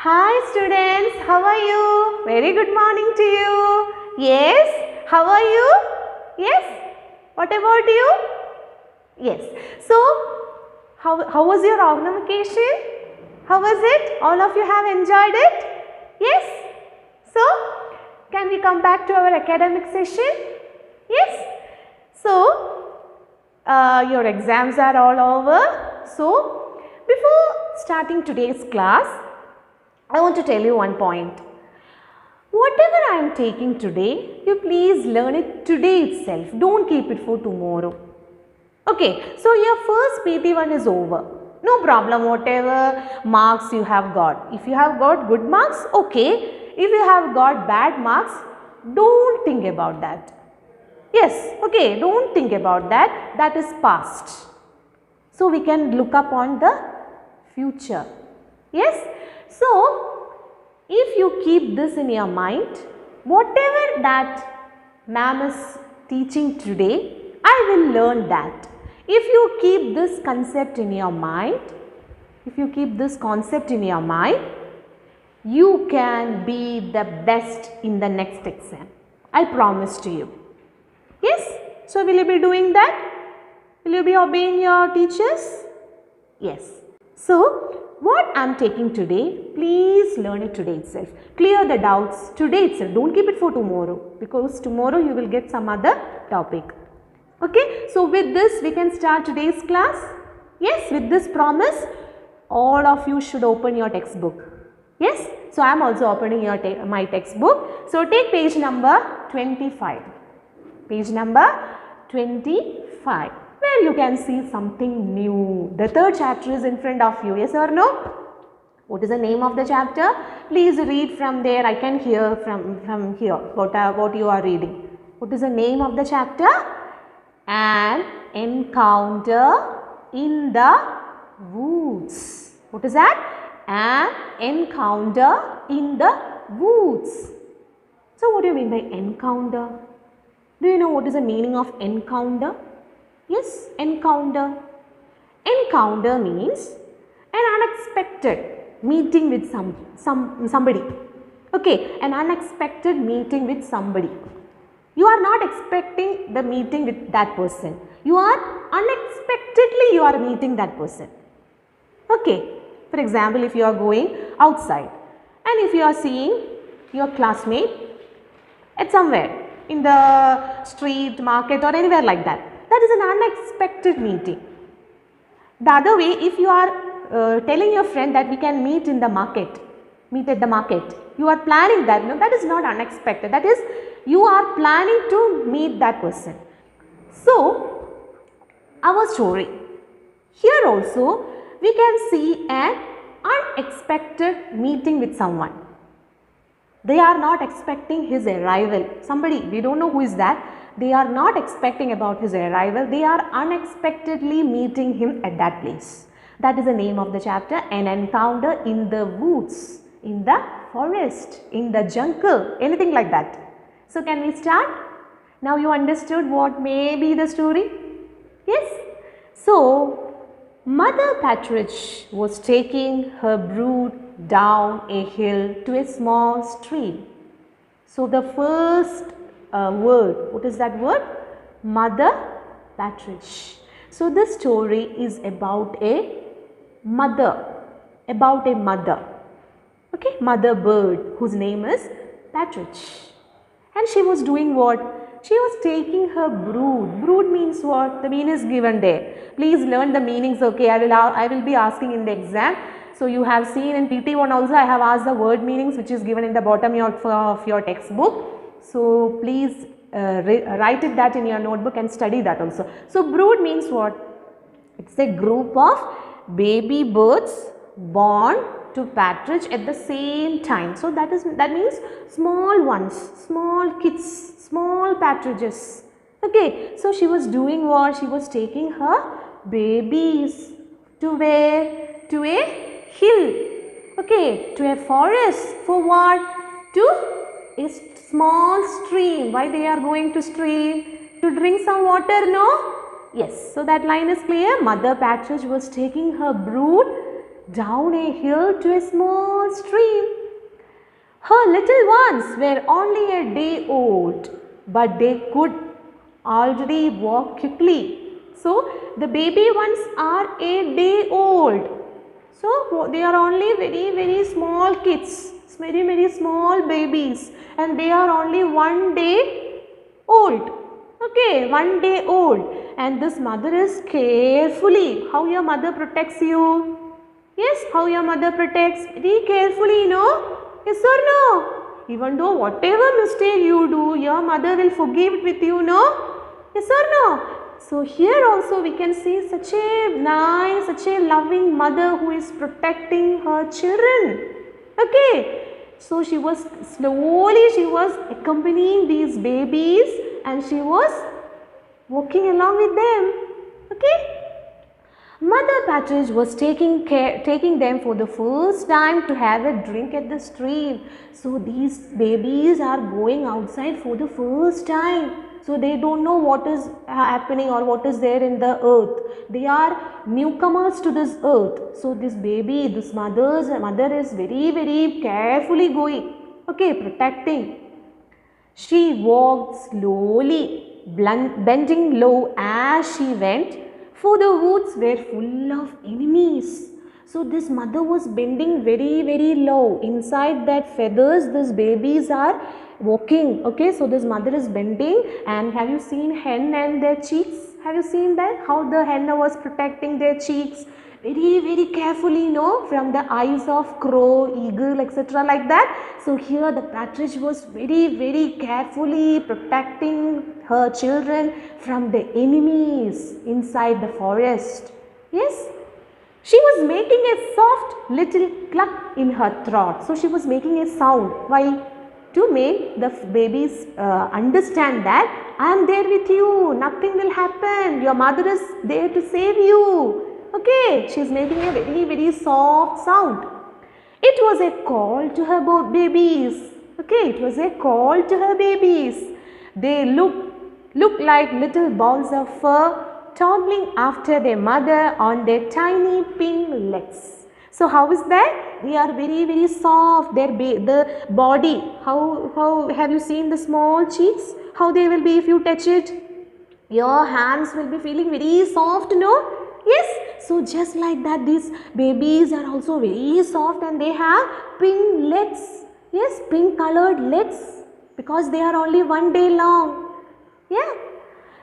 Hi students, how are you? Very good morning to you. Yes, how are you? Yes, what about you? Yes, so how was your Agnam vacation? How was it? All of you have enjoyed it? Yes, so can we come back to our academic session? Yes, so your exams are all over. So before starting today's class, I want to tell you one point. Whatever I am taking today, you please learn it today itself. Don't keep it for tomorrow. Okay, so your first PT1 is over. No problem, whatever marks you have got. If you have got good marks, okay. If you have got bad marks, don't think about that. Yes, okay, don't think about that. That is past. So we can look upon the future. Yes. So if you keep this in your mind, whatever that ma'am is teaching today, I will learn that. If you keep this concept in your mind, you can be the best in the next exam. I promise to you. Yes? So will you be doing that? Will you be obeying your teachers? Yes. So what I am taking today, please learn it today itself. Clear the doubts today itself. Don't keep it for tomorrow, because tomorrow you will get some other topic. Okay. So with this we can start today's class. Yes, with this promise, all of you should open your textbook. Yes. So I am also opening my textbook. So take page number 25. Page number 25. Where you can see something new. The third chapter is in front of you. Yes or no? What is the name of the chapter? Please read from there. I can hear from here what you are reading. What is the name of the chapter? An encounter in the woods. What is that? An encounter in the woods. So what do you mean by encounter? Do you know what is the meaning of encounter? Yes, encounter. Encounter means an unexpected meeting with somebody. Okay, an unexpected meeting with somebody. You are not expecting the meeting with that person. You are meeting that person. Okay, for example, if you are going outside and if you are seeing your classmate at somewhere in the street, market or anywhere like that. That is an unexpected meeting. The other way, if you are telling your friend that we can meet at the market, you are planning that. No, that is not unexpected. That is, you are planning to meet that person. So, our story. Here also, we can see an unexpected meeting with someone. They are not expecting his arrival. Somebody, we don't know who is that. They are not expecting about his arrival. They are unexpectedly meeting him at that place. That is the name of the chapter. An encounter in the woods, in the forest, in the jungle, anything like that. So can we start? Now you understood what may be the story? Yes. So Mother Partridge was taking her brood down a hill to a small stream. So the first word, what is that word? Mother Partridge. So this story is about a mother, okay, mother bird whose name is Partridge. And she was doing what? She was taking her brood. Brood means what? The meaning is given there. Please learn the meanings, okay? I will be asking in the exam. So you have seen in PT1 also I have asked the word meanings which is given in the bottom of your textbook. So please write that in your notebook and study that also. So brood means what? It's a group of baby birds born to partridge at the same time. So that means small ones, small kids, small partridges. Okay, so she was doing what? She was taking her babies to where? To a hill. Okay, to a forest. For what? To a small stream. Why they are going to stream? To drink some water, no? Yes. So that line is clear. Mother Partridge was taking her brood down a hill to a small stream. Her little ones were only a day old, but they could already walk quickly. So, the baby ones are a day old. So, they are only very small kids, very small babies, and they are only 1 day old. Okay, 1 day old. And this mother is carefully, how your mother protects you? Yes, how your mother protects? Very carefully, no? Yes or no? Even though whatever mistake you do, your mother will forgive it with you, no? Yes or no? So here also we can see such a nice, such a loving mother who is protecting her children. Okay. So she was accompanying these babies and she was walking along with them. Okay. Mother Partridge was taking them for the first time to have a drink at the stream. So these babies are going outside for the first time. So they don't know what is happening or what is there in the earth. They are newcomers to this earth. So this mother is very carefully going. Okay, protecting. She walked slowly, bending low as she went, for the woods were full of enemies. So this mother was bending very low. Inside that feathers, these babies are walking. Okay, so this mother is bending. And have you seen hen and their cheeks? Have you seen that? How the hen was protecting their cheeks? Very carefully, no, from the eyes of crow, eagle, etc. like that. So here the partridge was very carefully protecting her children from the enemies inside the forest. Yes, she was making a soft little cluck in her throat. So she was making a sound while to make the babies understand that I am there with you, nothing will happen, your mother is there to save you. Okay, she is making a very soft sound. It was a call to her babies. Okay, it was a call to her babies. They looked like little balls of fur toddling after their mother on their tiny pink legs. So how is that? They are very soft. The body. How have you seen the small cheeks? How they will be if you touch it? Your hands will be feeling very soft, no? Yes. So just like that, these babies are also very soft and they have pink legs. Yes, pink colored legs because they are only 1 day long. Yeah.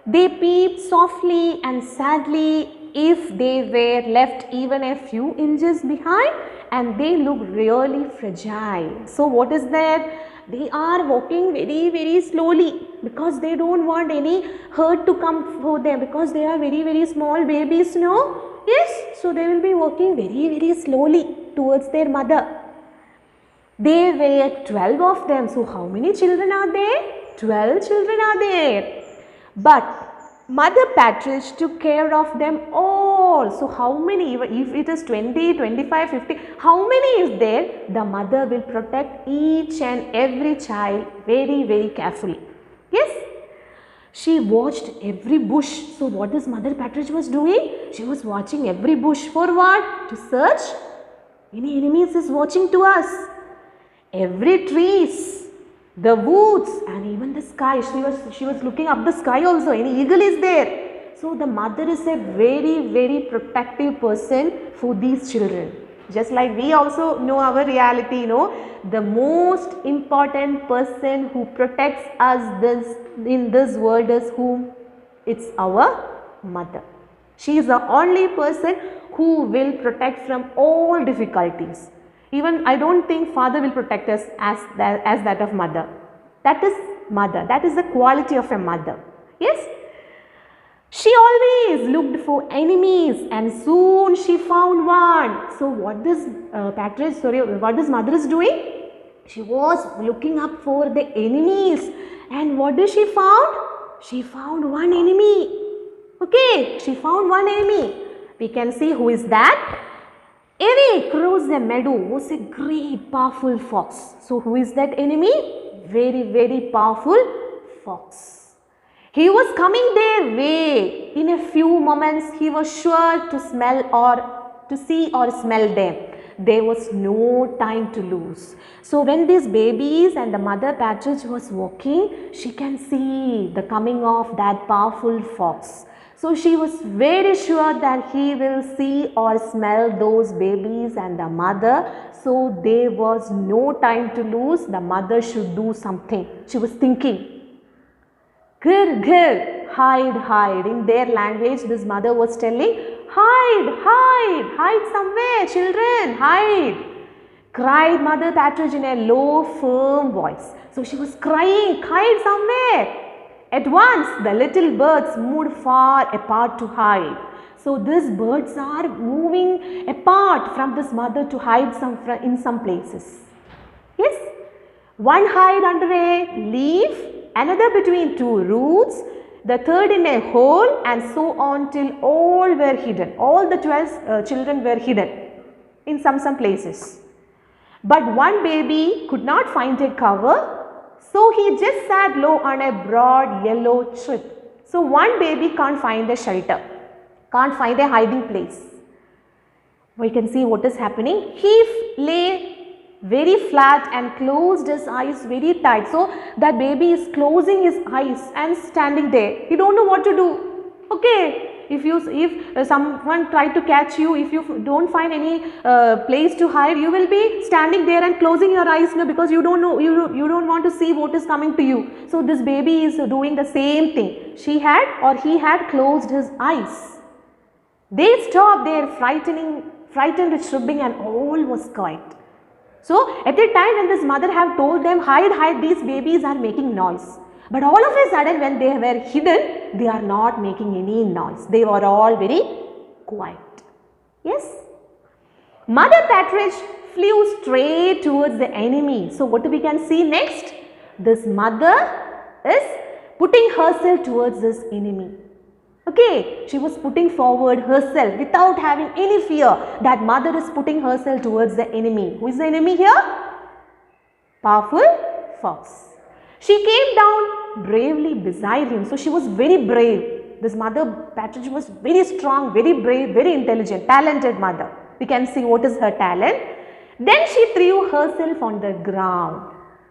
They peeped softly and sadly if they were left even a few inches behind, and they look really fragile. So what is there? They are walking very slowly because they don't want any hurt to come for them because they are very small babies, no? Yes, so they will be walking very slowly towards their mother. There were 12 of them. So how many children are there? 12 children are there. But Mother Partridge took care of them all. So how many, if it is 20, 25, 50, how many is there? The mother will protect each and every child very carefully. Yes? She watched every bush. So what this Mother Partridge was doing? She was watching every bush for what? To search. Any enemies is watching to us. Every trees, the woods, and even the sky. She was looking up the sky also. Any eagle is there. So the mother is a very protective person for these children. Just like we also know our reality, the most important person who protects us in this world is whom? It's our mother. She is the only person who will protect from all difficulties. Even I don't think father will protect us as that of mother. That is mother. That is the quality of a mother. Yes? She always looked for enemies and soon she found one. So what this mother is doing? She was looking up for the enemies. And what did she found? She found one enemy. Okay, she found one enemy. We can see who is that. Away across the meadow was a great powerful fox. So who is that enemy? Very powerful fox. He was coming their way. In a few moments he was sure to smell or to see or smell them. There was no time to lose. So when these babies and the mother partridge was walking, she can see the coming of that powerful fox. So she was very sure that he will see or smell those babies and the mother. So there was no time to lose. The mother should do something. She was thinking, "Gir, gir, hide, hide." In their language, this mother was telling, "Hide, hide, hide somewhere, children, hide." Cried Mother Partridge in a low, firm voice. So she was crying, "Hide somewhere." At once, the little birds moved far apart to hide. So these birds are moving apart from this mother to hide in some places. Yes, one hide under a leaf, another between two roots, the third in a hole, and so on till all were hidden. All the 12 children were hidden in some places. But one baby could not find a cover, so he just sat low on a broad yellow tree. So one baby can't find a shelter, can't find a hiding place. We can see what is happening. He lay very flat and closed his eyes very tight. So that baby is closing his eyes and standing there. He don't know what to do. Okay. If someone try to catch you, if you don't find any place to hide, you will be standing there and closing your eyes, because you don't know, you don't want to see what is coming to you. So this baby is doing the same thing. He had closed his eyes. They stopped their frightened chirping, and all was quiet. So at the time when this mother have told them, "Hide, hide," these babies are making noise. But all of a sudden when they were hidden, they are not making any noise. They were all very quiet. Yes. Mother Partridge flew straight towards the enemy. So what we can see next? This mother is putting herself towards this enemy. Okay, she was putting forward herself without having any fear. That mother is putting herself towards the enemy. Who is the enemy here? Powerful fox. She came down bravely beside him. So she was very brave. This Mother Partridge was very strong, very brave, very intelligent, talented mother. We can see what is her talent. Then she threw herself on the ground.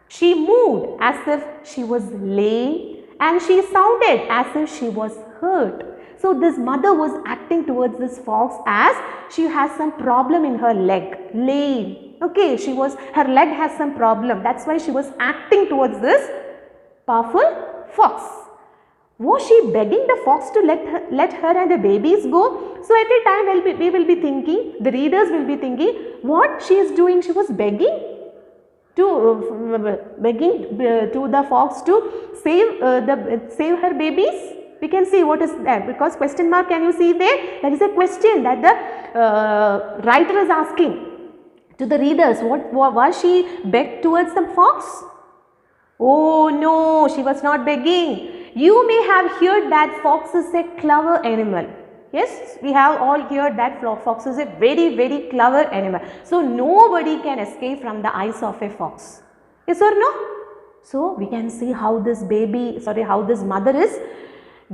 She moved as if she was lame, and she sounded as if she was hurt. So this mother was acting towards this fox as she has some problem in her leg, lame. Okay, her leg has some problem. That's why she was acting towards this powerful fox. Was she begging the fox to let her and the babies go? So at a time we will be thinking, the readers will be thinking, what she is doing? She was begging to the fox to save her babies. We can see what is that, because question mark, can you see there? That is a question that the writer is asking to the readers. What was she begged towards the fox? Oh no, she was not begging. You may have heard that fox is a clever animal. Yes, we have all heard that fox is a very, very clever animal. So nobody can escape from the eyes of a fox. Yes or no? So we can see how this mother is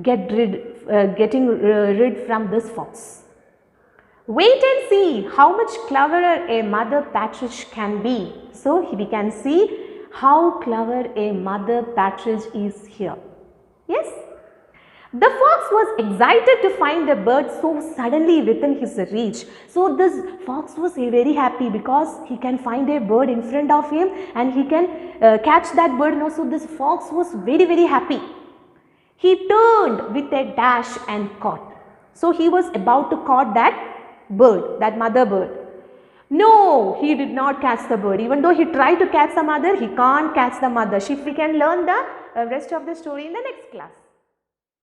getting rid from this fox. Wait and see how much cleverer a Mother Partridge can be. So we can see how clever a Mother Partridge is here. Yes. The fox was excited to find the bird so suddenly within his reach. So this fox was very happy because he can find a bird in front of him and he can catch that bird now. So this fox was very, very happy. He turned with a dash and caught. So he was about to catch that bird, that mother bird. No, he did not catch the bird. Even though he tried to catch the mother, he can't catch the mother. We can learn the rest of the story in the next class.